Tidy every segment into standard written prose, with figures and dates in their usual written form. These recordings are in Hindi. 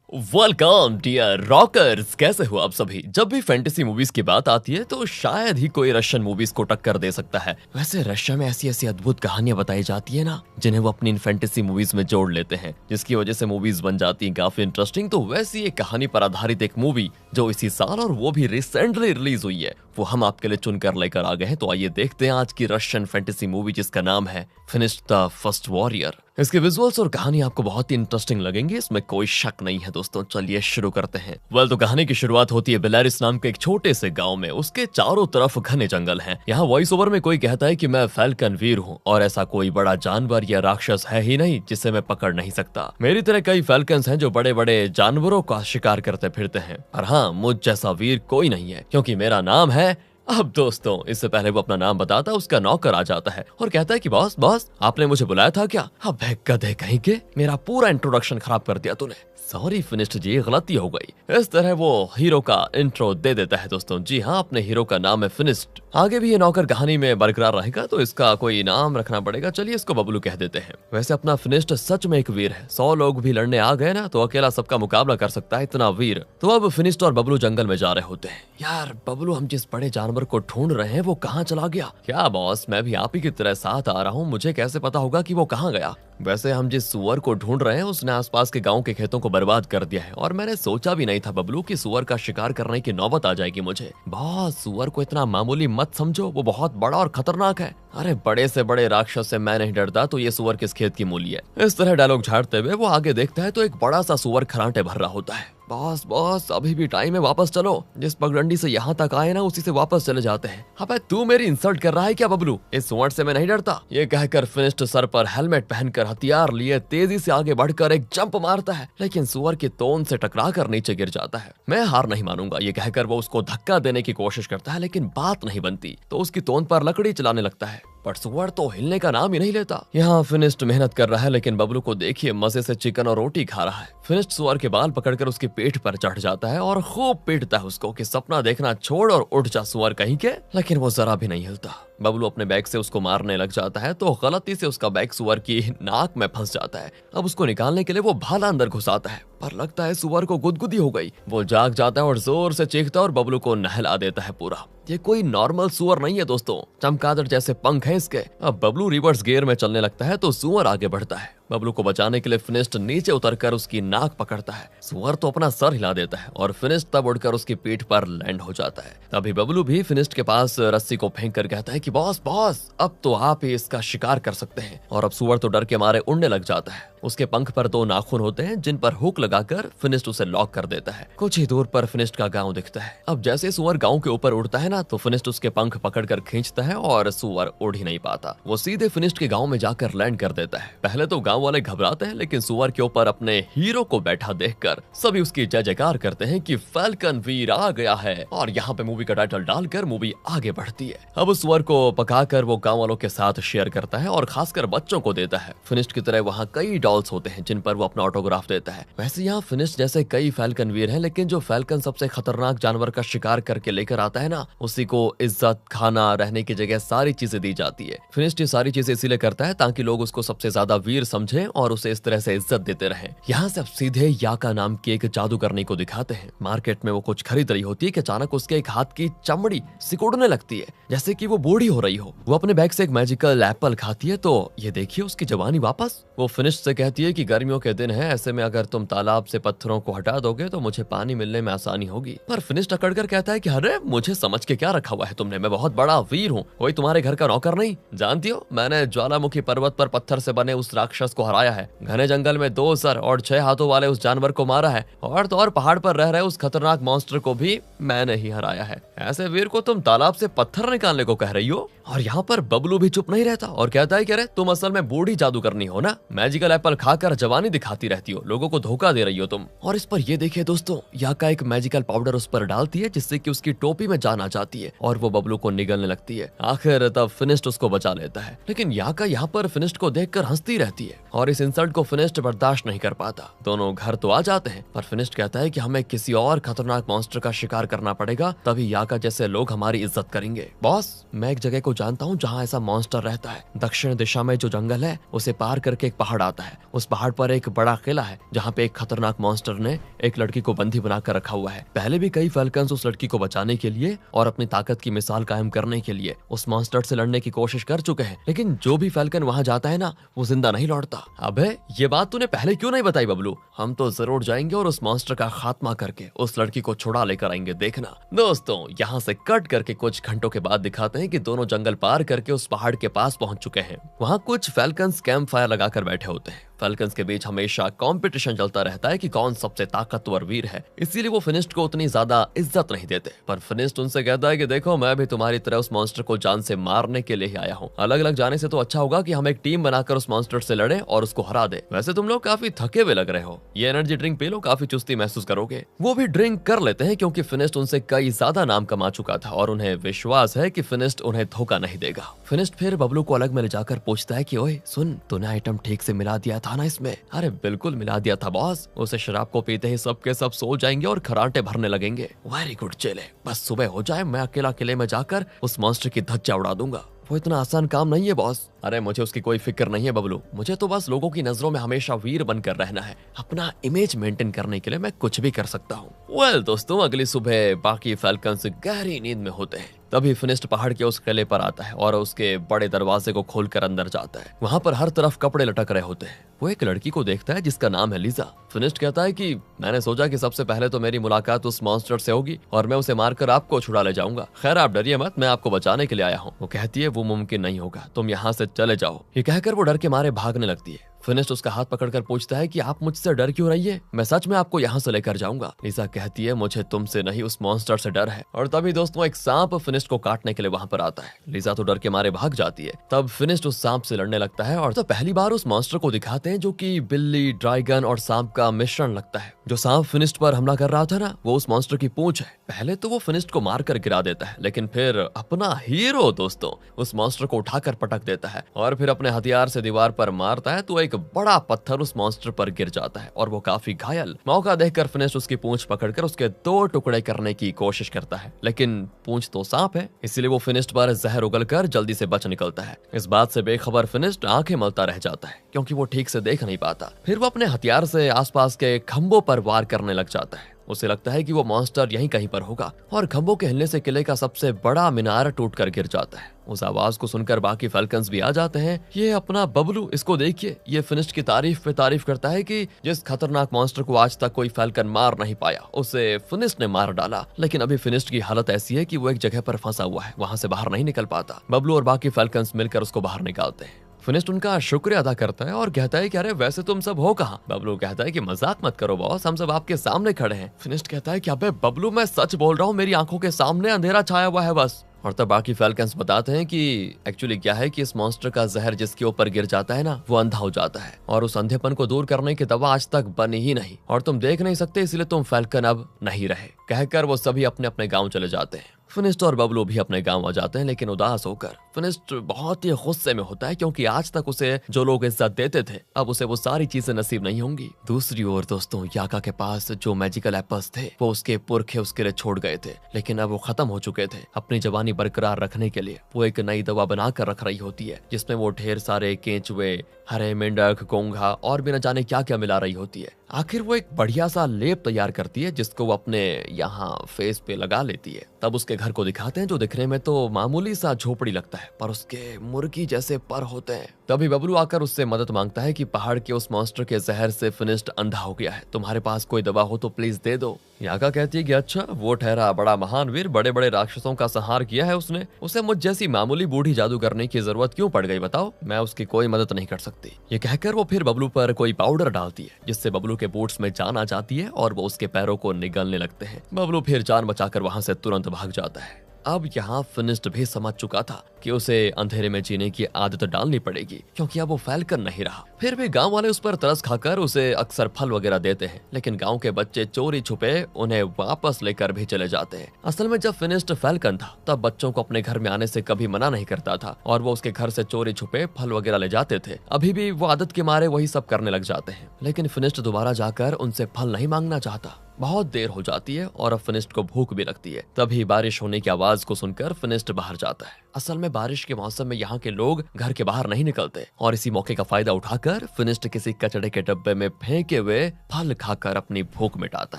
वेलकम डियर रॉकर्स, कैसे हो आप सभी। जब भी फैंटेसी मूवीज की बात आती है तो शायद ही कोई रशियन मूवीज को टक्कर दे सकता है। वैसे रशिया में ऐसी ऐसी अद्भुत कहानियां बताई जाती है ना, जिन्हें वो अपनी इन फैंटेसी मूवीज में जोड़ लेते हैं, जिसकी वजह से मूवीज बन जाती हैं काफी इंटरेस्टिंग। तो वैसी एक कहानी पर आधारित एक मूवी जो इसी साल और वो भी रिसेंटली रिलीज हुई है, वो हम आपके लिए चुनकर लेकर आ गए हैं। तो आइए देखते हैं आज की रशियन फैंटेसी मूवी जिसका नाम है फिनिश द फर्स्ट वॉरियर। इसके विजुअल्स और कहानी आपको बहुत ही इंटरेस्टिंग लगेंगे, इसमें कोई शक नहीं है दोस्तों। चलिए शुरू करते हैं। तो कहानी की शुरुआत होती है बेलारिस नाम के एक छोटे से गांव में। उसके चारों तरफ घने जंगल हैं। यहाँ वॉइस ओवर में कोई कहता है कि मैं फैल्कन वीर हूँ और ऐसा कोई बड़ा जानवर या राक्षस है ही नहीं जिसे मैं पकड़ नहीं सकता। मेरी तरह कई फैल्कन्स हैं जो बड़े बड़े जानवरों का शिकार करते फिरते हैं, पर हाँ, मुझ जैसा वीर कोई नहीं है, क्योंकि मेरा नाम है। अब दोस्तों, इससे पहले वो अपना नाम बताता, उसका नौकर आ जाता है और कहता है कि बॉस बॉस, आपने मुझे बुलाया था क्या? अब गधे कहीं के, मेरा पूरा इंट्रोडक्शन खराब कर दिया तूने। सॉरी फिनिश्ड जी, गलती हो गई। इस तरह वो हीरो का इंट्रो दे देता है दोस्तों। जी हाँ, अपने हीरो का नाम है फिनिश्ड। आगे भी ये नौकर कहानी में बरकरार रहेगा, तो इसका कोई नाम रखना पड़ेगा। चलिए इसको बबलू कह देते हैं। वैसे अपना फिनिश्ड सच में एक वीर है। 100 लोग भी लड़ने आ गए ना तो अकेला सबका मुकाबला कर सकता है, इतना वीर। तो अब फिनिश्ड और बबलू जंगल में जा रहे होते हैं। यार बबलू, हम जिस बड़े जानवर को ढूंढ रहे हैं वो कहाँ चला गया? क्या बॉस, मैं भी आप ही की तरह साथ आ रहा हूँ, मुझे कैसे पता होगा कि वो कहाँ गया? वैसे हम जिस सुअर को ढूंढ रहे हैं उसने आसपास के गांव के खेतों को बर्बाद कर दिया है, और मैंने सोचा भी नहीं था बबलू कि सुअर का शिकार करने की नौबत आ जाएगी मुझे। बॉस, सुअर को इतना मामूली मत समझो, वो बहुत बड़ा और खतरनाक है। अरे बड़े से बड़े राक्षस से मैं नहीं डरता, तो ये सुअर किस खेत की मूली है? इस तरह डायलॉग झाड़ते हुए वो आगे देखता है तो एक बड़ा सा सुअर खरांटे भर रहा होता है। बॉस बॉस, अभी भी टाइम है, वापस चलो। जिस पगडंडी से यहाँ तक आए ना उसी से वापस चले जाते हैं। अबे तू मेरी इंसल्ट कर रहा है क्या बबलू? इस सुअर से मैं नहीं डरता। ये कहकर फिनिश्ड सर पर हेलमेट पहनकर हथियार लिए तेजी से आगे बढ़कर एक जंप मारता है, लेकिन सुअर की तोंद से टकराकर नीचे गिर जाता है। मैं हार नहीं मानूंगा, ये कहकर वो उसको धक्का देने की कोशिश करता है, लेकिन बात नहीं बनती, तो उसकी तोंद पर लकड़ी चलाने लगता है, पर सुअर तो हिलने का नाम ही नहीं लेता। यहाँ फिनिश्ड मेहनत कर रहा है, लेकिन बबलू को देखिए मजे से चिकन और रोटी खा रहा है। फिनिश्ड सुअर के बाल पकड़कर उसकी पीठ पर चढ़ जाता है और खूब पीटता है उसको कि सपना देखना छोड़ और उठ जा सुअर कहीं के, लेकिन वो जरा भी नहीं हिलता। बबलू अपने बैग से उसको मारने लग जाता है तो गलती से उसका बैग सुअर की नाक में फंस जाता है। अब उसको निकालने के लिए वो भाला अंदर घुसाता है, पर लगता है सुअर को गुदगुदी हो गई। वो जाग जाता है और जोर से चीखता है और बबलू को नहला देता है पूरा। ये कोई नॉर्मल सुअर नहीं है दोस्तों, चमगादड़ जैसे पंख हैं इसके। अब बबलू रिवर्स गियर में चलने लगता है तो सुअर आगे बढ़ता है। बबलू को बचाने के लिए फिनिश्ड नीचे उतरकर उसकी नाक पकड़ता है। सुअर तो अपना सर हिला देता है और फिनिश्ड तब उड़कर उसकी पीठ पर लैंड हो जाता है। तभी बबलू भी फिनिश्ड के पास रस्सी को फेंक कर कहता है कि बॉस बॉस, अब तो आप ही इसका शिकार कर सकते हैं। और अब सुअर तो डर के मारे उड़ने लग जाता है। उसके पंख पर 2 नाखून होते हैं जिन पर हुक लगाकर फिनिश्ड उसे लॉक कर देता है। कुछ ही दूर पर फिनिश्ड का गांव दिखता है। अब जैसे सुअर गांव के ऊपर उड़ता है ना तो फिनिश्ड उसके पंख पकड़कर खींचता है और सुअर उड़ ही नहीं पाता। वो सीधे फिनिश्ड के गांव में जाकर लैंड कर देता है। पहले तो गांव वाले घबराते हैं, लेकिन सुअर के ऊपर अपने हीरो को बैठा देखकर सभी उसकी जय जयकार करते हैं कि फैल्कन वीर आ गया है। और यहाँ पे मूवी का टाइटल डालकर मूवी आगे बढ़ती है। अब उस सुअर को पकाकर वो गांव वालों के साथ शेयर करता है और खासकर बच्चों को देता है। फिनिश्ड की तरह वहाँ कई डॉल्स होते हैं जिन पर वो अपना ऑटोग्राफ देता है। वैसे यहाँ फिनिश्ड जैसे कई फैल्कन वीर हैं, लेकिन जो फैल्कन सबसे खतरनाक जानवर का शिकार करके लेकर आता है ना, उसी को इज्जत, खाना, रहने की जगह सारी चीजें दी जाती है। फिनिश्ड ये सारी चीजें इसीलिए करता है ताकि लोग उसको सबसे ज्यादा वीर समझें और उसे इस तरह से इज्जत देते रहें। यहाँ से अब सीधे याका नाम की एक जादूगरनी को दिखाते हैं। मार्केट में वो कुछ खरीद रही होती है कि अचानक उसके एक हाथ की चमड़ी सिकुड़ने लगती है, जैसे कि वो बूढ़ी हो रही हो। वो अपने बैग से एक मैजिकल एप्पल खाती है तो ये देखिए उसकी जवानी वापस। वो फिनिश्ड से कहती है कि गर्मियों के दिन है, ऐसे में अगर तुम तालाब से पत्थरों को हटा दोगे तो मुझे पानी मिलने में आसानी होगी। पर फिनिश्ड अकड़ कर कहता है कि अरे मुझे समझ के क्या रखा हुआ है तुमने, मैं बहुत बड़ा वीर हूँ, कोई तुम्हारे घर का नौकर नहीं। जानती हो, मैंने ज्वालामुखी पर्वत पर पत्थर से बने उस राक्षस को हराया है, घने जंगल में 2 सर और 6 हाथों वाले उस जानवर को मारा है, और तो और पहाड़ पर रह रहे उस खतरनाक मॉन्स्टर को भी मैंने ही हराया है। ऐसे वीर को तुम तालाब से पत्थर निकालने को कह रही हो? और यहाँ पर बबलू भी चुप नहीं रहता और कहता है कि अरे तुम असल में बूढ़ी जादूगरनी हो ना, मैजिकल एप्पल खाकर जवानी दिखाती रहती हो, लोगों को धोखा दे रही हो तुम। और इस पर ये देखिए दोस्तों, याका एक मैजिकल पाउडर उस पर डालती है जिससे कि उसकी टोपी में जान आ जाती है और वो बबलू को निगलने लगती है। आखिर तब फिनिश्ड उसको बचा लेता है, लेकिन याका यहाँ पर फिनिश्ड को देखकर हंसती रहती है और इस इंसल्ट को फिनिश्ड बर्दाश्त नहीं कर पाता। दोनों घर तो आ जाते हैं, पर फिनिश्ड कहता है कि हमें किसी और खतरनाक मॉन्स्टर का शिकार करना पड़ेगा, तभी याका जैसे लोग हमारी इज्जत करेंगे। बॉस, मैं एक जगह को जानता हूँ जहाँ ऐसा मॉन्स्टर रहता है। दक्षिण दिशा में जो जंगल है उसे पार करके एक पहाड़ आता है, उस पहाड़ पर एक बड़ा किला है जहाँ पे एक खतरनाक मॉन्स्टर ने एक लड़की को बंदी बनाकर रखा हुआ है। पहले भी कई फैल्कन्स उस लड़की को बचाने के लिए और अपनी ताकत की मिसाल कायम करने के लिए उस मॉन्स्टर से लड़ने की कोशिश कर चुके हैं, लेकिन जो भी फैल्कन वहाँ जाता है ना, वो जिंदा नहीं लौटता। अबे ये बात तूने पहले क्यों नहीं बताई बबलू? हम तो जरूर जाएंगे और उस मॉन्स्टर का खात्मा करके उस लड़की को छुड़ा लेकर आएंगे, देखना। दोस्तों यहाँ से कट करके कुछ घंटों के बाद दिखाते हैं कि दोनों जंगल पार करके उस पहाड़ के पास पहुंच चुके हैं। वहाँ कुछ फैल्कन्स कैंप फायर लगाकर बैठे होते हैं। फैल्कन्स के बीच हमेशा कंपटीशन चलता रहता है कि कौन सबसे ताकतवर वीर है, इसीलिए वो फिनिस्ट को उतनी ज्यादा इज्जत नहीं देते। पर फिनिस्ट उनसे कहता है कि देखो, मैं भी तुम्हारी तरह उस मॉन्स्टर को जान से मारने के लिए ही आया हूँ। अलग अलग जाने से तो अच्छा होगा कि हम एक टीम बनाकर उस मॉन्स्टर से लड़े और उसको हरा दे। वैसे तुम लोग काफी थके हुए लग रहे हो, ये एनर्जी ड्रिंक पी लो, काफी चुस्ती महसूस करोगे। वो भी ड्रिंक कर लेते हैं क्योंकि फिनिस्ट उनसे कई ज्यादा नाम कमा चुका था और उन्हें विश्वास है कि फिनिस्ट उन्हें धोखा नहीं देगा। फिनिस्ट फिर बबलू को अलग में ले जाकर पूछता है कि ओए सुन, तूने आइटम ठीक से मिला दिया था ना इसमें? अरे बिल्कुल मिला दिया था बॉस। उसे शराब को पीते ही सब के सब सो जाएंगे और खराटे भरने लगेंगे। वेरी गुड चले, बस सुबह हो जाए, मैं अकेला किले में जाकर उस मॉन्स्टर की धज्जा उड़ा दूंगा। वो इतना आसान काम नहीं है बॉस। अरे मुझे उसकी कोई फिक्र नहीं है बबलू, मुझे तो बस लोगों की नजरों में हमेशा वीर बनकर रहना है। अपना इमेज मेंटेन करने के लिए मैं कुछ भी कर सकता हूँ। वेल दोस्तों, अगली सुबह बाकी फैल्कन्स गहरी नींद में होते हैं। तभी फिनिस्ट पहाड़ के उस किले पर आता है और उसके बड़े दरवाजे को खोलकर अंदर जाता है। वहाँ पर हर तरफ कपड़े लटक रहे होते हैं। वो एक लड़की को देखता है जिसका नाम है लीजा। फिनिस्ट कहता है कि मैंने सोचा कि सबसे पहले तो मेरी मुलाकात उस मॉन्स्टर से होगी और मैं उसे मारकर आपको छुड़ा ले जाऊंगा। खैर आप डरिए मत, मैं आपको बचाने के लिए आया हूँ। वो कहती है वो मुमकिन नहीं होगा, तुम यहाँ से चले जाओ। ये कहकर वो डर के मारे भागने लगती है। फिनिस्ट उसका हाथ पकड़कर पूछता है कि आप मुझसे डर क्यों रही है? मैं सच में आपको यहाँ से लेकर जाऊंगा। लीजा कहती है मुझे तुमसे नहीं, उस मॉन्स्टर से डर है। और तभी दोस्तों एक सांप फिनिस्ट को काटने के लिए वहाँ पर आता है। लीजा तो डर के मारे भाग जाती है। तब फिनिस्ट उस सांप से लड़ने लगता है और तो पहली बार उस मॉन्स्टर को दिखाते हैं जो कि बिल्ली, ड्रैगन और सांप का मिश्रण लगता है। जो सांप फिनिस्ट पर हमला कर रहा था ना, वो उस मॉन्स्टर की पूंछ है। पहले तो वो फिनिस्ट को मारकर गिरा देता है, लेकिन फिर अपना हीरो दोस्तों उस मॉन्स्टर को उठाकर पटक देता है और फिर अपने हथियार से दीवार पर मारता है तो एक बड़ा पत्थर उस मॉन्स्टर पर गिर जाता है और वो काफी घायल। मौका देखकर फिनिस्ट उसकी पूंछ पकड़कर उसके 2 टुकड़े करने की कोशिश करता है, लेकिन पूंछ तो सांप है, इसीलिए वो फिनिस्ट पर जहर उगलकर जल्दी से बच निकलता है। इस बात से बेखबर फिनिस्ट आंखें मलता रह जाता है क्योंकि वो ठीक से देख नहीं पाता। फिर वो अपने हथियार से आसपास के खंभों पर वार करने लग जाता है। उसे लगता है कि वो मॉन्स्टर यहीं कहीं पर होगा और खंभों के हिलने से किले का सबसे बड़ा मीनार टूटकर गिर जाता है। उस आवाज को सुनकर बाकी फैल्कन्स भी आ जाते हैं। ये अपना बबलू, इसको देखिए, ये फिनिस्ट की तारीफ पे तारीफ करता है कि जिस खतरनाक मॉन्स्टर को आज तक कोई फैल्कन मार नहीं पाया, उसे फिनिस्ट ने मार डाला। लेकिन अभी फिनिस्ट की हालत ऐसी है कि वो एक जगह पर फंसा हुआ है, वहां से बाहर नहीं निकल पाता। बबलू और बाकी फैल्कन्स मिलकर उसको बाहर निकालते हैं। फिनिस्ट उनका शुक्रिया अदा करता है और कहता है कि अरे वैसे तुम सब हो कहाँ? बबलू कहता है कि मजाक मत करो बॉस, हम सब आपके सामने खड़े हैं। फिनिस्ट कहता है कि अबे बबलू, मैं सच बोल रहा हूँ, मेरी आंखों के सामने अंधेरा छाया हुआ है बस। और तब बाकी फैल्कन्स बताते हैं कि एक्चुअली क्या है कि इस मॉन्स्टर का जहर जिसके ऊपर गिर जाता है ना, वो अंधा हो जाता है और उस अंधेपन को दूर करने की दवा आज तक बनी ही नहीं और तुम देख नहीं सकते, इसलिए तुम फैल्कन अब नहीं रहे। कहकर वो सभी अपने अपने गाँव चले जाते हैं। फिनिस्ट और बबलू भी अपने गांव आ जाते हैं, लेकिन उदास होकर। फिनिस्ट बहुत ही गुस्से में होता है क्योंकि आज तक उसे जो लोग इज्जत देते थे, अब उसे वो सारी चीजें नसीब नहीं होंगी। दूसरी ओर दोस्तों, याका के पास जो मैजिकल एप्पल्स थे वो उसके पुरखे उसके लिए छोड़ गए थे, लेकिन अब वो खत्म हो चुके थे। अपनी जवानी बरकरार रखने के लिए वो एक नई दवा बनाकर रख रही होती है, जिसमें वो ढेर सारे केंचुए, हरे मेंढक, घोंघा और भी न जाने क्या क्या मिला रही होती है। आखिर वो एक बढ़िया सा लेप तैयार करती है जिसको वो अपने यहाँ फेस पे लगा लेती है। तब उसके घर को दिखाते हैं जो दिखने में तो मामूली सा झोपड़ी लगता है, पर उसके मुर्गी जैसे पर होते हैं। तभी बबलू आकर उससे मदद मांगता है कि पहाड़ के उस मॉन्स्टर के जहर से फिनिस्ट अंधा हो गया है, तुम्हारे पास कोई दवा हो तो प्लीज दे दो। याका कहती है कि अच्छा, वो ठहरा बड़ा महान वीर, बड़े बड़े राक्षसों का संहार किया है उसने, उसे मुझ जैसी मामूली बूढ़ी जादू करने की जरूरत क्यों पड़ गई बताओ? मैं उसकी कोई मदद नहीं कर सकती। ये कहकर वो फिर बबलू पर कोई पाउडर डालती है जिससे बबलू के बूट्स में जान आ जाती है और वो उसके पैरों को निगलने लगते हैं। बबलू फिर जान बचाकर वहां से तुरंत भाग जाता है। अब यहाँ फिनिस्ट भी समझ चुका था कि उसे अंधेरे में जीने की आदत डालनी पड़ेगी क्योंकि अब वो फैल्कन नहीं रहा। फिर भी गांव वाले उस पर तरस खाकर उसे अक्सर फल वगैरह देते हैं, लेकिन गांव के बच्चे चोरी छुपे उन्हें वापस लेकर भी चले जाते हैं। असल में जब फिनिस्ट फैल्कन था तब बच्चों को अपने घर में आने से कभी मना नहीं करता था और वो उसके घर से चोरी छुपे फल वगैरह ले जाते थे। अभी भी वो आदत के मारे वही सब करने लग जाते हैं, लेकिन फिनिस्ट दोबारा जाकर उनसे फल नहीं मांगना चाहता। बहुत देर हो जाती है और अब फिनिस्ट को भूख भी लगती है। तभी बारिश होने की आवाज को सुनकर फिनिस्ट बाहर जाता है। असल में बारिश के मौसम में यहाँ के लोग घर के बाहर नहीं निकलते और इसी मौके का फायदा उठाकर फिनिस्ट किसी कचड़े के डब्बे में फेंके हुए फल खाकर अपनी भूख मिटाता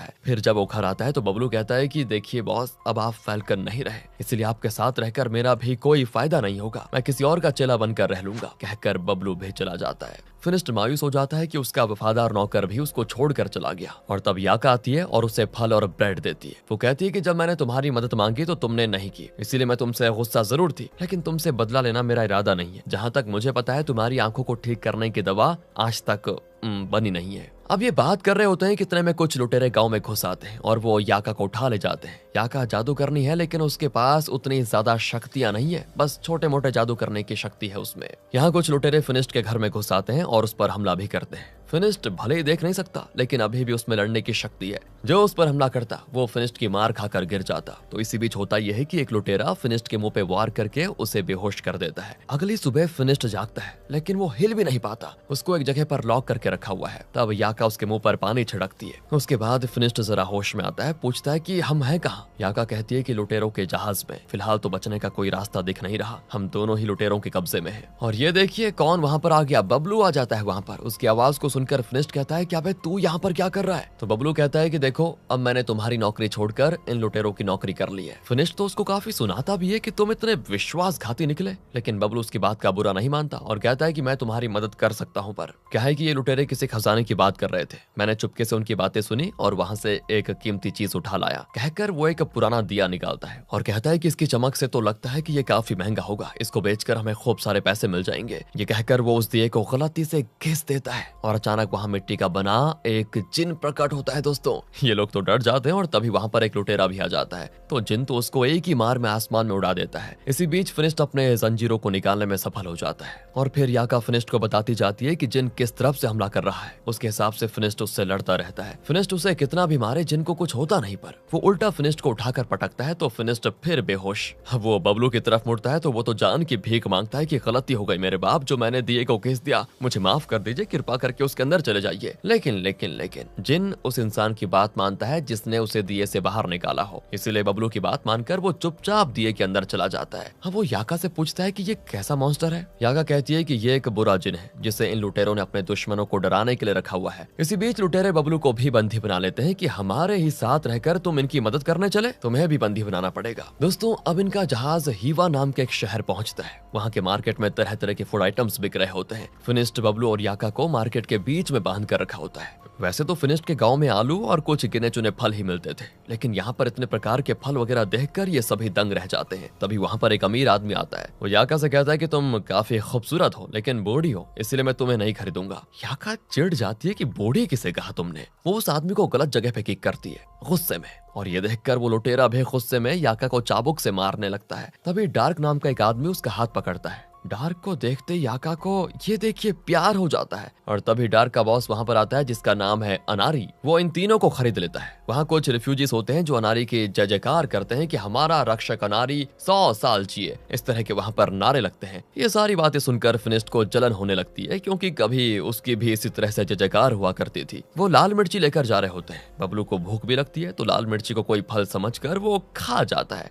है। फिर जब वो घर आता है तो बबलू कहता है कि देखिए बॉस, अब आप फैल्कन नहीं रहे, इसलिए आपके साथ रहकर मेरा भी कोई फायदा नहीं होगा, मैं किसी और का चेला बनकर रह लूंगा। कहकर बबलू भी चला जाता है। फिनिस्ट मायूस हो जाता है कि उसका वफादार नौकर भी उसको छोड़कर चला गया। और तब याका आती है और उसे फल और ब्रेड देती है। वो कहती है कि जब मैंने तुम्हारी मदद मांगी तो तुमने नहीं की, इसीलिए मैं तुमसे गुस्सा जरूर थी, लेकिन तुमसे बदला लेना मेरा इरादा नहीं है। जहाँ तक मुझे पता है तुम्हारी आंखों को ठीक करने की दवा आज तक बनी नहीं है। अब ये बात कर रहे होते हैं कितने में कुछ लुटेरे गांव में घुस आते हैं और वो याका को उठा ले जाते हैं। याका जादू करनी है लेकिन उसके पास उतनी ज्यादा शक्तियां नहीं है, बस छोटे मोटे जादू करने की शक्ति है उसमें। यहाँ कुछ लुटेरे फिनिस्ट के घर में घुस आते हैं और उस पर हमला भी करते हैं। फिनिस्ट भले ही देख नहीं सकता लेकिन अभी भी उसमें लड़ने की शक्ति है। जो उस पर हमला करता वो फिनिस्ट की मार खाकर गिर जाता। तो इसी बीच होता यह है कि एक लुटेरा फिनिस्ट के मुंह पे वार करके उसे बेहोश कर देता है। अगली सुबह फिनिस्ट जागता है लेकिन वो हिल भी नहीं पाता, उसको एक जगह पर लॉक करके रखा हुआ है। तब याका उसके मुंह पर पानी छिड़कती है। उसके बाद फिनिस्ट जरा होश में आता है, पूछता है कि हम हैं कहाँ। याका कहती है कि लुटेरों के जहाज में, फिलहाल तो बचने का कोई रास्ता दिख नहीं रहा, हम दोनों ही लुटेरों के कब्जे में हैं। और ये देखिए कौन वहाँ पर आ गया, बबलू आ जाता है वहाँ पर। उसकी आवाज को सुनकर फिनिस्ट कहता है क्या बे तू यहाँ पर क्या कर रहा है। तो बबलू कहता है कि देखो अब मैंने तुम्हारी नौकरी छोड़कर इन लुटेरों की नौकरी कर ली है। फिनिस्ट तो उसको काफी सुनाता भी है कि तुम इतने विश्वासघाती निकले, लेकिन बबलू उसकी बात का बुरा नहीं मानता और कहता है कि मैं तुम्हारी मदद कर सकता हूँ। पर क्या है कि ये लुटेरे किसी खजाने की बात कर रहे थे, मैंने चुपके से उनकी बातें सुनी और वहां से एक कीमती चीज उठा लाया। कहकर वो एक पुराना दिया निकालता है और कहता है कि इसकी चमक से तो लगता है कि ये काफी महंगा होगा, इसको बेचकर हमें खूब सारे पैसे मिल जाएंगे। ये कहकर वो उस दिए को गलती से घिस देता है और अचानक वहां मिट्टी का बना एक जिन प्रकट होता है। दोस्तों ये लोग तो डर जाते हैं और तभी वहां पर एक लुटेरा भी आ जाता है। तो जिन तो उसको एक ही मार में आसमान में उड़ा देता है। इसी बीच फिनिस्ट अपने जंजीरों को निकालने में सफल हो जाता है और फिर याका फिनिस्ट को बताती जाती है कि जिन किस तरफ से हमला कर रहा है। उसके हिसाब से फिनिस्ट उससे लड़ता रहता है। फिनिस्ट उसे कितना भी मारे जिन को कुछ होता नहीं, पर वो उल्टा फिनिस्ट को उठाकर पटकता है तो फिनिस्ट फिर बेहोश। वो बबलू की तरफ मुड़ता है तो वो तो जान की भीख मांगता है कि गलती हो गई मेरे बाप, जो मैंने दिए को घिस दिया, मुझे माफ कर दीजिए, कृपा करके उसके अंदर चले जाइए। लेकिन जिन उस इंसान की बात मानता है जिसने उसे दिए से बाहर निकाला हो, इसीलिए बबलू की बात मानकर वो चुपचाप दिए के अंदर चला जाता है। अब वो याका से पूछता है कि ये कैसा मॉन्स्टर है। याका कहती है कि ये एक बुरा जिन है जिसे इन लुटेरों ने अपने दुश्मनों को डराने के लिए रखा हुआ है। इसी बीच लुटेरे बबलू को भी बंदी बना लेते हैं कि हमारे ही साथ रहकर तुम इनकी मदद करने चले, तुम्हें भी बंदी बनाना पड़ेगा। दोस्तों अब इनका जहाज हीवा नाम के एक शहर पहुंचता है। वहाँ के मार्केट में तरह तरह के फूड आइटम्स बिक रहे होते हैं। फिनिस्ट बबलू और याका को मार्केट के बीच में बांध कर रखा होता है। वैसे तो फिनिस्ट के गांव में आलू और कुछ गिने चुने फल ही मिलते थे, लेकिन यहाँ पर इतने प्रकार के फल वगैरह देखकर ये सभी दंग रह जाते हैं। तभी वहाँ पर एक अमीर आदमी आता है। वो याका से कहता है कि तुम काफी खूबसूरत हो लेकिन बूढ़ी हो, इसलिए मैं तुम्हें नहीं खरीदूंगा। याका चिढ़ जाती है कि बूढ़ी किसे कहा तुमने। वो उस आदमी को गलत जगह पे किक करती है गुस्से में, और ये देखकर वो लुटेरा भी गुस्से में याका को चाबुक से मारने लगता है। तभी डार्क नाम का एक आदमी उसका हाथ पकड़ता है। डार्क को देखते याका को ये देखिए प्यार हो जाता है और तभी डार्क का बॉस वहाँ पर आता है जिसका नाम है अनारी। वो इन तीनों को खरीद लेता है। वहाँ कुछ रिफ्यूजीज होते हैं जो अनारी की जय जयकार करते हैं कि हमारा रक्षक अनारी 100 साल जिए, इस तरह के वहाँ पर नारे लगते हैं। ये सारी बातें सुनकर फिनिस्ट को जलन होने लगती है क्योंकि कभी उसकी भी इसी तरह से जय जयकार हुआ करती थी। वो लाल मिर्ची लेकर जा रहे होते हैं। बबलू को भूख भी लगती है तो लाल मिर्ची को कोई फल समझकर वो खा जाता है।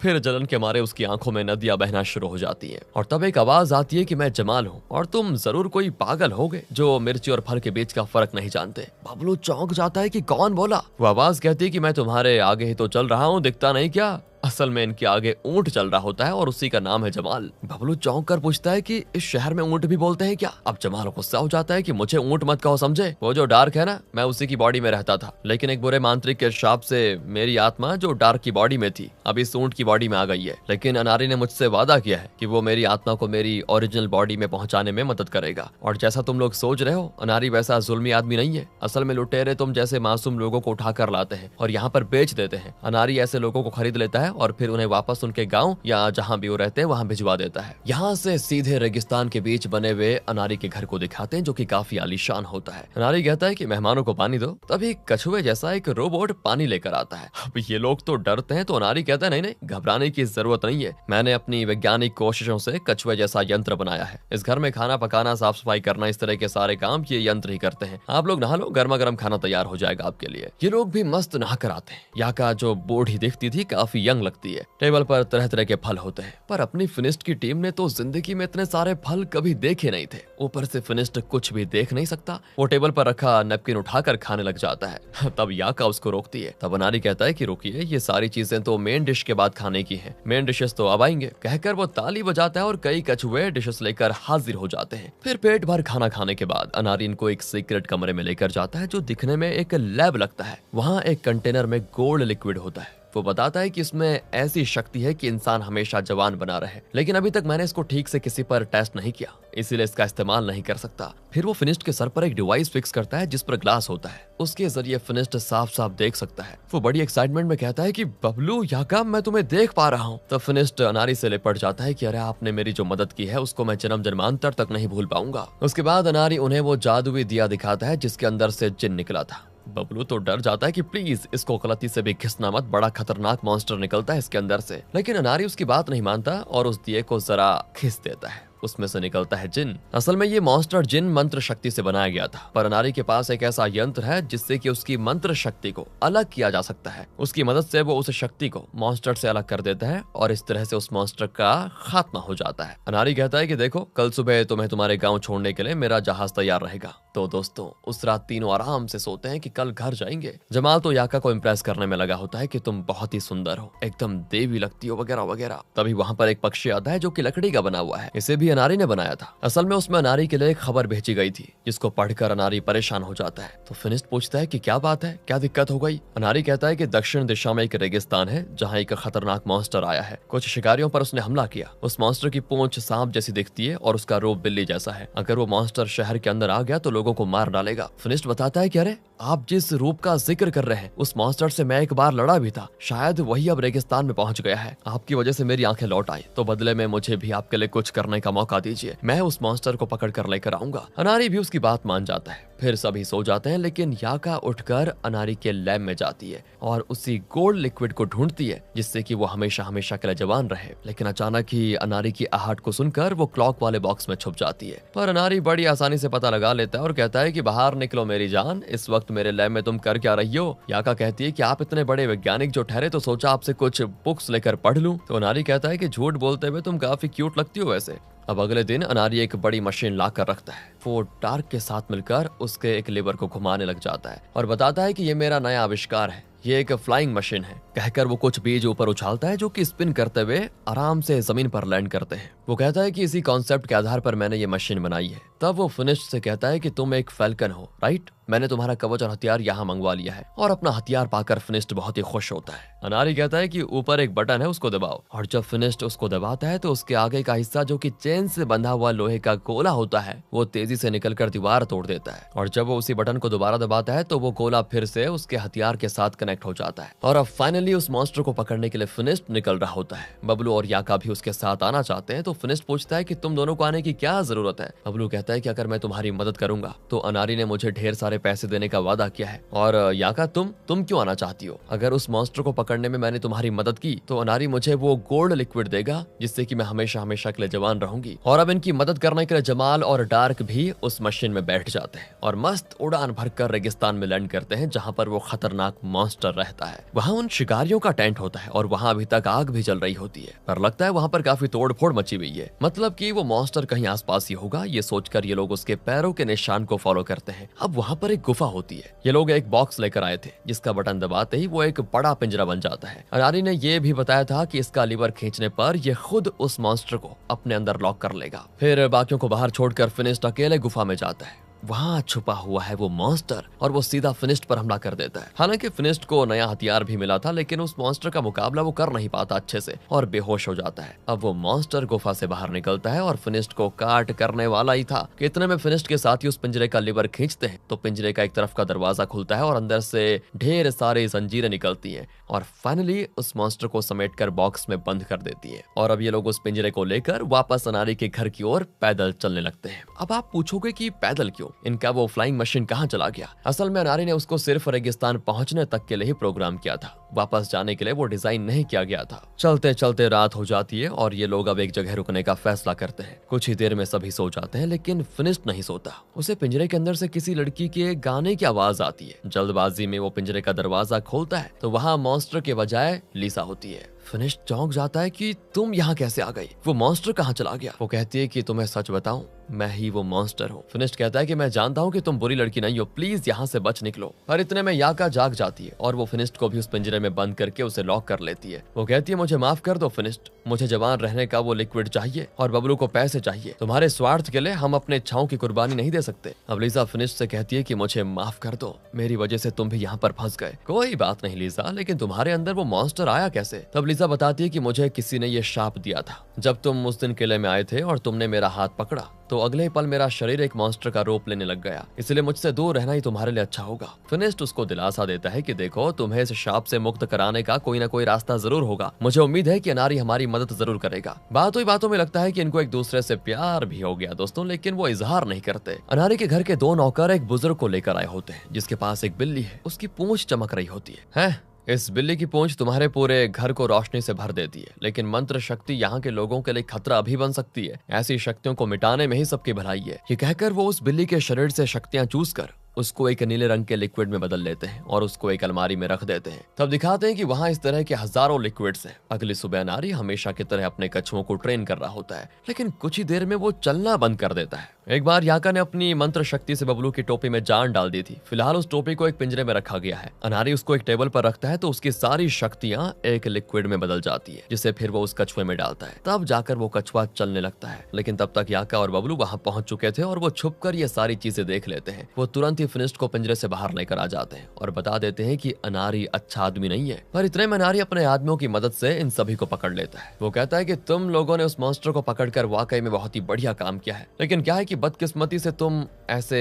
फिर जलन के मारे उसकी आंखों में नदियां बहना शुरू हो जाती है और तब एक आवाज आती है कि मैं जमाल हूँ और तुम जरूर कोई पागल होगे जो मिर्ची और फल के बीच का फर्क नहीं जानते। बबलू चौंक जाता है कि कौन बोला। वो आवाज कहती है कि मैं तुम्हारे आगे ही तो चल रहा हूँ, दिखता नहीं क्या। असल में इनके आगे ऊंट चल रहा होता है और उसी का नाम है जमाल। बबलू चौंक कर पूछता है कि इस शहर में ऊंट भी बोलते हैं क्या। अब जमाल गुस्सा हो जाता है कि मुझे ऊंट मत कहो, समझे। वो जो डार्क है ना, मैं उसी की बॉडी में रहता था, लेकिन एक बुरे मांत्रिक के श्राप से मेरी आत्मा जो डार्क की बॉडी में थी अब इस ऊंट की बॉडी में आ गई है। लेकिन अनारी ने मुझसे वादा किया है कि वो मेरी आत्मा को मेरी ओरिजिनल बॉडी में पहुंचाने में मदद करेगा। और जैसा तुम लोग सोच रहे हो, अनारी वैसा जुल्मी आदमी नहीं है। असल में लुटेरे तुम जैसे मासूम लोगों को उठाकर लाते हैं और यहाँ पर बेच देते हैं। अनारी ऐसे लोगों को खरीद लेता है है और फिर उन्हें वापस उनके गांव या जहां भी वो रहते हैं वहां भिजवा देता है। यहाँ से सीधे रेगिस्तान के बीच बने हुए अनारी के घर को दिखाते हैं जो कि काफी आलीशान होता है। अनारी कहता है कि मेहमानों को पानी दो, तभी कछुए जैसा एक रोबोट पानी लेकर आता है। अब ये लोग तो डरते हैं तो अनारी कहता है नहीं नहीं, घबराने की जरूरत नहीं है, मैंने अपनी वैज्ञानिक कोशिशों से कछुए जैसा यंत्र बनाया है। इस घर में खाना पकाना, साफ सफाई करना, इस तरह के सारे काम ये यंत्र ही करते हैं। आप लोग नहा लो, गर्मा गर्म खाना तैयार हो जाएगा आपके लिए। ये लोग भी मस्त नहा कर आते हैं। याका जो बूढ़ी दिखती थी काफी यंग लगती है। टेबल पर तरह तरह के फल होते हैं, पर अपनी फिनिस्ट की टीम ने तो जिंदगी में इतने सारे फल कभी देखे नहीं थे। ऊपर से फिनिस्ट कुछ भी देख नहीं सकता, वो टेबल पर रखा नैपकिन उठाकर खाने लग जाता है। तब याका उसको रोकती है। तब अनारी कहता है कि रुकिए, ये सारी चीजें तो मेन डिश के बाद खाने की हैं, मेन डिशेस तो अब आएंगे। कहकर वो ताली बजाता है और कई कछुए डिशेस लेकर हाजिर हो जाते हैं। फिर पेट भर खाना खाने के बाद अनारी इनको एक सीक्रेट कमरे में लेकर जाता है जो दिखने में एक लैब लगता है। वहाँ एक कंटेनर में गोल्ड लिक्विड होता है। वो बताता है कि इसमें ऐसी शक्ति है कि इंसान हमेशा जवान बना रहे, लेकिन अभी तक मैंने इसको ठीक से किसी पर टेस्ट नहीं किया, इसीलिए इसका इस्तेमाल नहीं कर सकता। फिर वो फिनिस्ट के सर पर एक डिवाइस फिक्स करता है जिस पर ग्लास होता है, उसके जरिए फिनिस्ट साफ साफ देख सकता है। वो बड़ी एक्साइटमेंट में कहता है कि बबलू, याका, मैं तुम्हें देख पा रहा हूँ। तब फिनिस्ट अनारी से लिपट जाता है कि अरे आपने मेरी जो मदद की है उसको मैं जन्म जन्मांतर तक नहीं भूल पाऊंगा। उसके बाद अनारी उन्हें वो जादुई दिया दिखाता है जिसके अंदर से जिन निकला था। बबलू तो डर जाता है कि प्लीज इसको गलती से भी घिसना मत, बड़ा खतरनाक मॉन्स्टर निकलता है इसके अंदर से। लेकिन अनारी उसकी बात नहीं मानता और उस दिए को जरा घिस देता है। उसमें से निकलता है जिन। असल में ये मॉन्स्टर जिन मंत्र शक्ति से बनाया गया था, पर अनारी के पास एक ऐसा यंत्र है जिससे कि उसकी मंत्र शक्ति को अलग किया जा सकता है। उसकी मदद से वो उस शक्ति को मॉन्स्टर से अलग कर देता है और इस तरह से उस मॉन्स्टर का खात्मा हो जाता है। अनारी कहता है कि देखो, कल सुबह तुम्हें तुम्हारे गाँव छोड़ने के लिए मेरा जहाज तैयार रहेगा। तो दोस्तों, उस रात तीनों आराम से सोते हैं कि कल घर जाएंगे। जमाल तो याका को इम्प्रेस करने में लगा होता है कि तुम बहुत ही सुंदर हो, एकदम देवी लगती हो, वगैरह वगैरह। तभी वहाँ पर एक पक्षी आता है जो कि लकड़ी का बना हुआ है। इसे भी अनारी ने बनाया था। असल में उसमें अनारी के लिए एक खबर भेजी गई थी जिसको पढ़कर अनारी परेशान हो जाता है। तो फिनिस्ट पूछता है कि क्या बात है, क्या दिक्कत हो गई। अनारी कहता है कि दक्षिण दिशा में एक रेगिस्तान है जहाँ एक खतरनाक मॉन्स्टर आया है। कुछ शिकारियों पर उसने हमला किया। उस मॉन्स्टर की पूंछ सांप जैसी दिखती है और उसका रूप बिल्ली जैसा है। अगर वो मॉन्स्टर शहर के अंदर आ गया तो लोगों को मार डालेगा। फिनिस्ट बताता है कि अरे, आप जिस रूप का जिक्र कर रहे हैं उस मॉन्स्टर से मैं एक बार लड़ा भी था, शायद वही अब रेगिस्तान में पहुंच गया है। आपकी वजह से मेरी आंखें लौट आई, तो बदले में मुझे भी आपके लिए कुछ करने का मौका दीजिए, मैं उस मॉन्स्टर को पकड़ कर लेकर आऊंगा। अनारी भी उसकी बात मान जाता है। फिर सभी सो जाते हैं, लेकिन याका उठकर अनारी के लैब में जाती है और उसी गोल्ड लिक्विड को ढूंढती है जिससे कि वो हमेशा हमेशा के लिए जवान रहे। लेकिन अचानक ही अनारी की आहट को सुनकर वो क्लॉक वाले बॉक्स में छुप जाती है। पर अनारी बड़ी आसानी से पता लगा लेता है और कहता है कि बाहर निकलो मेरी जान, इस वक्त मेरे लैब में तुम कर क्या रही हो। याका कहती है कि आप इतने बड़े वैज्ञानिक जो ठहरे तो सोचा आपसे कुछ बुक्स लेकर पढ़ लूं। तो अनारी कहता है कि झूठ बोलते हुए तुम काफी क्यूट लगती हो वैसे। अब अगले दिन अनारी एक बड़ी मशीन लाकर रखता है। वो टार्क के साथ मिलकर उसके एक लीवर को घुमाने लग जाता है और बताता है कि ये मेरा नया आविष्कार है, ये एक फ्लाइंग मशीन है। कहकर वो कुछ बीज ऊपर उछालता है जो कि स्पिन करते हुए आराम से जमीन पर लैंड करते हैं। वो कहता है कि इसी कॉन्सेप्ट के आधार पर मैंने ये मशीन बनाई है। तब वो फिनिस्ट से कहता है कि तुम एक फैल्कन हो, राइट? मैंने तुम्हारा कवच और हथियार यहाँ मंगवा लिया है। और अपना हथियार पाकर फिनिस्ट बहुत ही खुश होता है। अनारी कहता है कि ऊपर एक बटन है, उसको दबाओ। और जब फिनिस्ट उसको दबाता है तो उसके आगे का हिस्सा जो कि चेन से बंधा हुआ लोहे का गोला होता है वो तेजी से निकलकर दीवार तोड़ देता है। और जब वो उसी बटन को दोबारा दबाता है तो वो गोला फिर से उसके हथियार के साथ कनेक्ट हो जाता है। और अब फाइनली उस मॉन्स्टर को पकड़ने के लिए फिनिस्ट निकल रहा होता है। बबलू और याका भी उसके साथ आना चाहते हैं। तो फिनिस्ट पूछता है कि तुम दोनों को आने की क्या जरूरत है। बबलू कहता है कि अगर मैं तुम्हारी मदद करूंगा तो अनारी ने मुझे ढेर सारे पैसे देने का वादा किया है। और याका, तुम क्यों आना चाहती हो? अगर उस मॉन्स्टर को पकड़ने में मैंने तुम्हारी मदद की तो अनारी मुझे वो गोल्ड लिक्विड देगा जिससे कि मैं हमेशा हमेशा के लिए जवान रहूंगी। और अब इनकी मदद करने के लिए जमाल और डार्क भी उस मशीन में बैठ जाते हैं और मस्त उड़ान भरकर रेगिस्तान में लैंड करते हैं जहां पर वो खतरनाक मॉन्स्टर रहता है। वहां उन शिकारियों का टेंट होता है और वहां अभी तक आग भी जल रही होती है, पर लगता है वहां पर काफी तोड़फोड़ मची हुई है। मतलब कि वो मॉन्स्टर कहीं आसपास ही होगा। ये सोचकर ये लोग उसके पैरों के निशान को फॉलो करते हैं। अब वहां पर एक गुफा होती है। ये लोग एक बॉक्स लेकर आए थे जिसका बटन दबाते ही वो एक बड़ा पिंजरा बन जाता है। अनारी ने ये भी बताया था कि इसका लीवर खींचने पर ये खुद उस मॉन्स्टर को अपने अंदर लॉक कर लेगा। फिर बाकियों को बाहर छोड़कर फिनिस्ट अकेले गुफा में जाता है। वहाँ छुपा हुआ है वो मॉन्स्टर और वो सीधा फिनिस्ट पर हमला कर देता है। हालांकि फिनिस्ट को नया हथियार भी मिला था, लेकिन उस मॉन्स्टर का मुकाबला वो कर नहीं पाता अच्छे से और बेहोश हो जाता है। अब वो मॉन्स्टर गुफा से बाहर निकलता है और फिनिस्ट को काट करने वाला ही था कि इतने में फिनिस्ट के साथी उस पिंजरे का लीवर खींचते हैं तो पिंजरे का एक तरफ का दरवाजा खुलता है और अंदर से ढेर सारी जंजीरें निकलती हैं और फाइनली उस मॉन्स्टर को समेटकर बॉक्स में बंद कर देती है। और अब ये लोग उस पिंजरे को लेकर वापस अनारी के घर की ओर पैदल चलने लगते हैं। अब आप पूछोगे कि पैदल क्यों, इनका वो फ्लाइंग मशीन कहाँ चला गया? असल में अनारी ने उसको सिर्फ रेगिस्तान पहुंचने तक के लिए ही प्रोग्राम किया था, वापस जाने के लिए वो डिजाइन नहीं किया गया था। चलते चलते रात हो जाती है और ये लोग अब एक जगह रुकने का फैसला करते हैं। कुछ ही देर में सभी सो जाते हैं, लेकिन फिनिस्ट नहीं सोता। उसे पिंजरे के अंदर से किसी लड़की के गाने की आवाज आती है। जल्दबाजी में वो पिंजरे का दरवाजा खोलता है तो वहाँ मॉन्स्टर के बजाय लिसा होती है। फिनिश चौंक जाता है कि तुम यहाँ कैसे आ गई? वो मॉन्स्टर कहाँ चला गया? वो कहती है कि तुम्हें सच बताऊं, मैं ही वो मॉन्स्टर हूँ। फिनिश कहता है कि मैं जानता हूँ कि तुम बुरी लड़की नहीं हो, प्लीज यहाँ से बच निकलो। पर इतने में याका जाग जाती है और वो फिनिस्ट को भी उस पिंजरे में बंद करके उसे लॉक कर लेती है। वो कहती है मुझे माफ कर दो फिनिस्ट, मुझे जवान रहने का वो लिक्विड चाहिए और बबलू को पैसे चाहिए। तुम्हारे स्वार्थ के लिए हम अपने इच्छाओं की कुर्बानी नहीं दे सकते। अब लीजा फिनिश से कहती है कि मुझे माफ कर दो, मेरी वजह से तुम भी यहाँ पर फंस गए। कोई बात नहीं लीजा, लेकिन तुम्हारे अंदर वो मॉन्स्टर आया कैसे? तब लीजा बताती है कि मुझे किसी ने ये शाप दिया था। जब तुम उस दिन किले में आए थे और तुमने मेरा हाथ पकड़ा तो अगले ही पल मेरा शरीर एक मॉन्स्टर का रूप लेने लग गया, इसलिए मुझसे दूर रहना ही तुम्हारे लिए अच्छा होगा। फिनिस्ट उसको दिलासा देता है कि देखो, तुम्हें इस शाप से मुक्त कराने का कोई ना कोई रास्ता जरूर होगा। मुझे उम्मीद है कि अनारी हमारी मदद जरूर करेगा। बातों ही बातों में लगता है कि इनको एक दूसरे से प्यार भी हो गया दोस्तों, लेकिन वो इजहार नहीं करते। अनारी के घर के दो नौकर एक बुजुर्ग को लेकर आए होते हैं जिसके पास एक बिल्ली है। उसकी पूंछ चमक रही होती है? इस बिल्ली की पूंछ तुम्हारे पूरे घर को रोशनी से भर देती है, लेकिन मंत्र शक्ति यहाँ के लोगों के लिए खतरा भी बन सकती है। ऐसी शक्तियों को मिटाने में ही सबकी भलाई है। ये कहकर वो उस बिल्ली के शरीर से शक्तियां चूस कर उसको एक नीले रंग के लिक्विड में बदल लेते हैं और उसको एक अलमारी में रख देते हैं। तब दिखाते हैं कि वहाँ इस तरह के हजारों लिक्विड्स हैं। अगली सुबह अनारी हमेशा की तरह अपने कछुओं को ट्रेन कर रहा होता है, लेकिन कुछ ही देर में वो चलना बंद कर देता है। एक बार याका ने अपनी मंत्र शक्ति से बबलू की टोपी में जान डाल दी थी। फिलहाल उस टोपी को एक पिंजरे में रखा गया है। अनारी उसको एक टेबल पर रखता है तो उसकी सारी शक्तियां एक लिक्विड में बदल जाती है, जिसे फिर वो उस कछुए में डालता है। तब जाकर वो कछुआ चलने लगता है, लेकिन तब तक याका और बबलू वहां पहुंच चुके थे और वो छुपकर ये सारी चीजें देख लेते हैं। वो तुरंत ही फिनिस्ट को पिंजरे से बाहर लेकर आ जाते हैं और बता देते हैं कि अनारी अच्छा आदमी नहीं है। पर इतने में अनारी अपने आदमियों की मदद से इन सभी को पकड़ लेता है। वो कहता है कि तुम लोगों ने उस मॉन्स्टर को पकड़कर वाकई में बहुत ही बढ़िया काम किया है, लेकिन क्या है कि बदकिस्मती से तुम ऐसे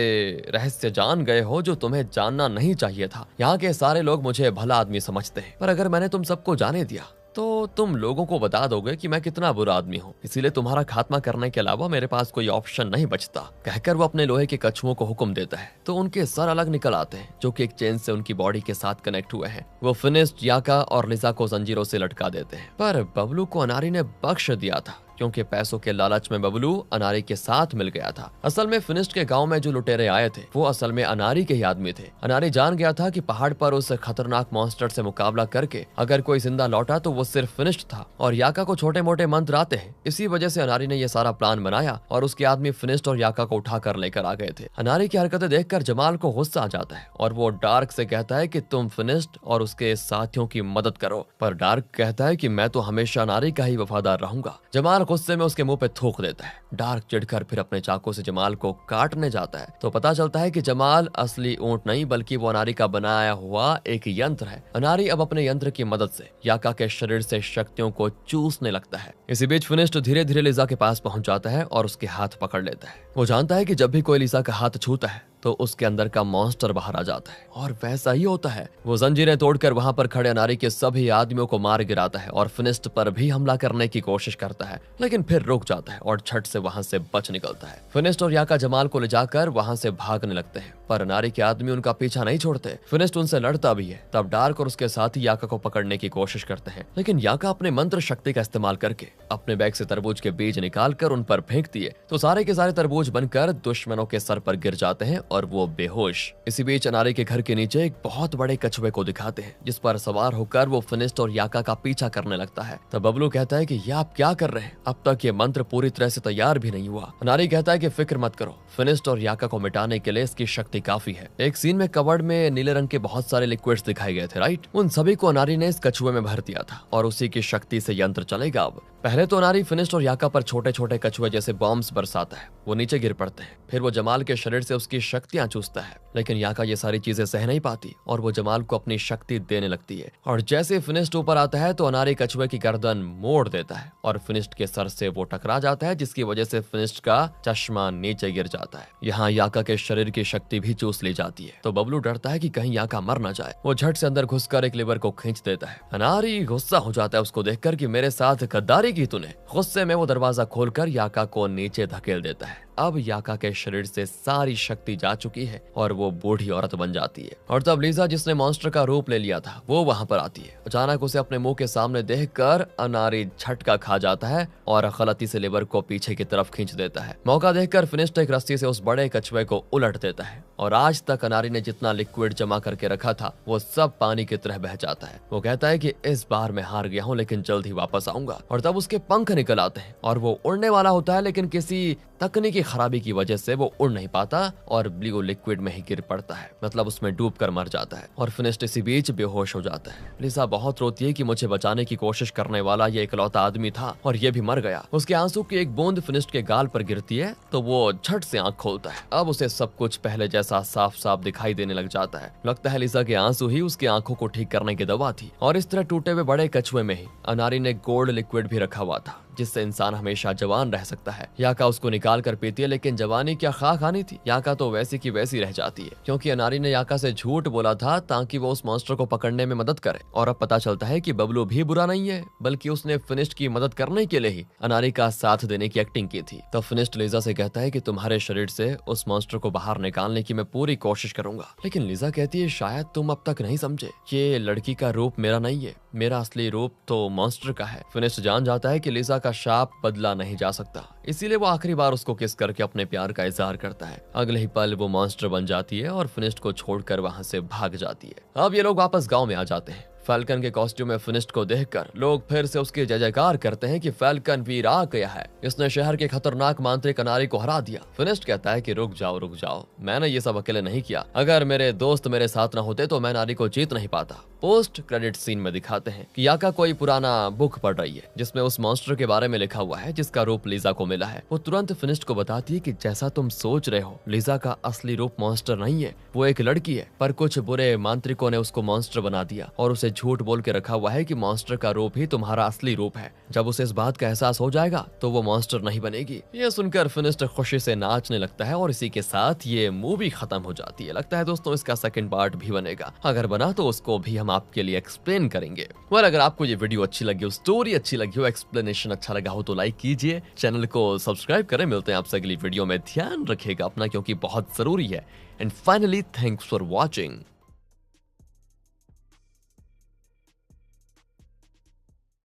रहस्य जान गए हो जो तुम्हें जानना नहीं चाहिए था। यहाँ के सारे लोग मुझे भला आदमी समझते हैं, पर अगर मैंने तुम सबको जाने दिया तो तुम लोगों को बता दोगे कि मैं कितना बुरा आदमी हूँ, इसीलिए तुम्हारा खात्मा करने के अलावा मेरे पास कोई ऑप्शन नहीं बचता। कहकर वो अपने लोहे के कछुओं को हुक्म देता है तो उनके सर अलग निकल आते हैं, जो कि एक चेन से उनकी बॉडी के साथ कनेक्ट हुए हैं। वो फिनिस्ट, याका और लिजा को जंजीरों से लटका देते हैं। पर बबलू को अनारी ने बख्श दिया था क्योंकि पैसों के लालच में बबलू अनारी के साथ मिल गया था। असल में फिनिस्ट के गांव में जो लुटेरे आए थे वो असल में अनारी के ही आदमी थे। अनारी जान गया था कि पहाड़ पर उस खतरनाक मॉन्स्टर से मुकाबला करके अगर कोई जिंदा लौटा तो वो सिर्फ फिनिस्ट था और याका को छोटे मोटे मंत्र आते हैं। इसी वजह से अनारी ने यह सारा प्लान बनाया और उसके आदमी फिनिस्ट और याका को उठाकर लेकर आ गए थे। अनारी की हरकतें देखकर जमाल को गुस्सा आ जाता है और वो डार्क से कहता है कि तुम फिनिस्ट और उसके साथियों की मदद करो, पर डार्क कहता है कि मैं तो हमेशा अनारी का ही वफादार रहूंगा। जमाल गुस्से में उसके मुंह पे थूक देता है। डार्क चिढ़कर फिर अपने चाकू से जमाल को काटने जाता है तो पता चलता है कि जमाल असली ऊंट नहीं बल्कि वो अनारी का बनाया हुआ एक यंत्र है। अनारी अब अपने यंत्र की मदद से याका के शरीर से शक्तियों को चूसने लगता है। इसी बीच फिनिस्ट धीरे धीरे लिजा के पास पहुंच जाता है और उसके हाथ पकड़ लेता है। वो जानता है कि जब भी कोई लिजा का हाथ छूता है तो उसके अंदर का मॉन्स्टर बाहर आ जाता है और वैसा ही होता है। वो जंजीरें तोड़कर वहां पर खड़े अनारी के सभी आदमियों को मार गिराता है और फिनिस्ट पर भी हमला करने की कोशिश करता है, लेकिन फिर रुक जाता है और झट से वहां से बच निकलता है। फिनिस्ट और याका जमाल को ले जाकर वहां से भागने लगते हैं, पर अनारी के आदमी उनका पीछा नहीं छोड़ते। फिनिस्ट उनसे लड़ता भी है। तब डार्क और उसके साथी याका को पकड़ने की कोशिश करते हैं, लेकिन याका अपने मंत्र शक्ति का इस्तेमाल करके अपने बैग से तरबूज के बीज निकाल कर उन पर फेंकती है तो सारे के सारे तरबूज बनकर दुश्मनों के सर पर गिर जाते हैं और वो बेहोश। इसी बीच अनारी के घर के नीचे एक बहुत बड़े कछुए को दिखाते हैं जिस पर सवार होकर वो फिनिस्ट और याका का पीछा करने लगता है। तब बबलू कहता है कि ये आप क्या कर रहे हैं, अब तक ये मंत्र पूरी तरह से तैयार भी नहीं हुआ। अनारी कहता है कि फिक्र मत करो, फिनिस्ट और याका को मिटाने के लिए इसकी शक्ति काफी है। एक सीन में कबर्ड में नीले रंग के बहुत सारे लिक्विड्स दिखाए गए थे, राइट? उन सभी को अनारी ने इस कछुए में भर दिया था और उसी की शक्ति से यंत्र चलेगा। अब पहले तो अनारी फिनिस्ट और याका पर छोटे छोटे कछुए जैसे बॉम्ब्स बरसाता है, वो नीचे गिर पड़ते हैं। फिर वो जमाल के शरीर से उसकी शक्तियां चूसता है, लेकिन याका ये सारी चीजें सह नहीं पाती और वो जमाल को अपनी शक्ति देने लगती है। और जैसे फिनिस्ट ऊपर आता है तो अनारी कछुए की गर्दन मोड़ देता है और फिनिस्ट के सर से वो टकरा जाता है, जिसकी वजह से फिनिस्ट का चश्मा नीचे गिर जाता है। यहाँ याका के शरीर की शक्ति भी चूस ली जाती है। तो बबलू डरता है कि कहीं याका मर ना जाए। वो झट से अंदर घुसकर एक लीवर को खींच देता है। अनारी गुस्सा हो जाता है उसको देखकर कि मेरे साथ गद्दारी की तूने। गुस्से में वो दरवाजा खोलकर याका को नीचे धकेल देता है। अब याका के शरीर से सारी शक्ति जा चुकी है और वो बूढ़ी औरत बन जाती है। और तब लीजा, जिसने मॉन्स्टर का रूप ले लिया था, वो वहां पर आती है। अचानक उसे अपने मुंह के सामने देखकर अनारी झटका खा जाता है और गलती से लीवर को पीछे की तरफ खींच देता है। मौका देखकर फिनिस्ट एक रस्सी से उस बड़े कछुए को उलट देता है और आज तक अनारी ने जितना लिक्विड जमा करके रखा था वो सब पानी की तरह बह जाता है। वो कहता है कि इस बार मैं हार गया हूँ, लेकिन जल्द ही वापस आऊंगा। और तब उसके पंख निकल आते हैं और वो उड़ने वाला होता है, लेकिन किसी तकनीकी खराबी की वजह से वो उड़ नहीं पाता और ब्लू लिक्विड में ही गिर पड़ता है, मतलब उसमें डूब कर मर जाता है। और फिनिस्ट इसी बीच बेहोश हो जाता है। लिसा बहुत रोती है कि मुझे बचाने की कोशिश करने वाला ये इकलौता आदमी था और ये भी मर गया। उसके आंसू की एक बूंद फिनिस्ट के गाल पर गिरती है तो वो झट से आंख खोलता है। अब उसे सब कुछ पहले जैसा साफ साफ दिखाई देने लग जाता है। लगता है लिसा के आंसू ही उसकी आंखों को ठीक करने की दवा थी। और इस तरह टूटे हुए बड़े कछुए में ही अनारी ने गोल्ड लिक्विड भी रखा हुआ था, जिससे इंसान हमेशा जवान रह सकता है। याका उसको निकाल कर पीती है, लेकिन जवानी क्या खा खानी थी। याका तो वैसी की वैसी रह जाती है, क्योंकि अनारी ने याका से झूठ बोला था ताकि वो उस मॉन्स्टर को पकड़ने में मदद करे। और अब पता चलता है कि बबलू भी बुरा नहीं है, बल्कि उसने फिनिस्ट की मदद करने के लिए ही अनारी का साथ देने की एक्टिंग की थी। तो फिनिस्ट लिजा से कहता है कि तुम्हारे शरीर से उस मॉन्स्टर को बाहर निकालने की मैं पूरी कोशिश करूंगा। लेकिन लिजा कहती है शायद तुम अब तक नहीं समझे, ये लड़की का रूप मेरा नहीं है, मेरा असली रूप तो मॉन्स्टर का है। फिनिस्ट जान जाता है कि लिजा का शाप बदला नहीं जा सकता, इसीलिए वो आखिरी बार उसको किस करके अपने प्यार का इजहार करता है। अगले ही पल वो मॉन्स्टर बन जाती है और फिनिस्ट को छोड़कर वहां से भाग जाती है। अब ये लोग वापस गांव में आ जाते हैं। फैल्कन के कॉस्ट्यूम में फिनिस्ट को देखकर लोग फिर से उसकी जय जयकार करते हैं कि फैल्कन वीर आ गया है, इसने शहर के खतरनाक मांत्रिक अनारी को हरा दिया। फिनिस्ट कहता है कि रुक जाओ, मैंने ये सब अकेले नहीं किया। अगर मेरे दोस्त मेरे साथ न होते तो मैं नारी को जीत नहीं पाता। पोस्ट क्रेडिट सीन में दिखाते हैं कि याका कोई पुराना बुक पढ़ रही है जिसमें उस मॉन्स्टर के बारे में लिखा हुआ है जिसका रूप लिजा को मिला है। वो तुरंत फिनिस्ट को बताती है कि जैसा तुम सोच रहे हो, लिजा का असली रूप मॉन्स्टर नहीं है, वो एक लड़की है, पर कुछ बुरे मांत्रिकों ने उसको मॉन्स्टर बना दिया और उसे झूठ बोल के रखा हुआ है कि मॉन्स्टर का रूप ही तुम्हारा असली रूप है। जब उसे इस बात का एहसास हो जाएगा तो वो मॉन्स्टर नहीं बनेगी। ये सुनकर फिनिस्ट खुशी से नाचने लगता है और इसी के साथ ये मूवी खत्म हो जाती है। लगता है दोस्तों इसका सेकंड पार्ट भी बनेगा, अगर बना तो उसको भी हम आपके लिए एक्सप्लेन करेंगे। और अगर आपको ये वीडियो अच्छी लगी हो, स्टोरी अच्छी लगी हो, एक्सप्लेनेशन अच्छा लगा हो तो लाइक कीजिए, चैनल को सब्सक्राइब करें। मिलते हैं आपसे अगली वीडियो में। ध्यान रखिएगा अपना, क्योंकि बहुत जरूरी है। And finally thanks for watching.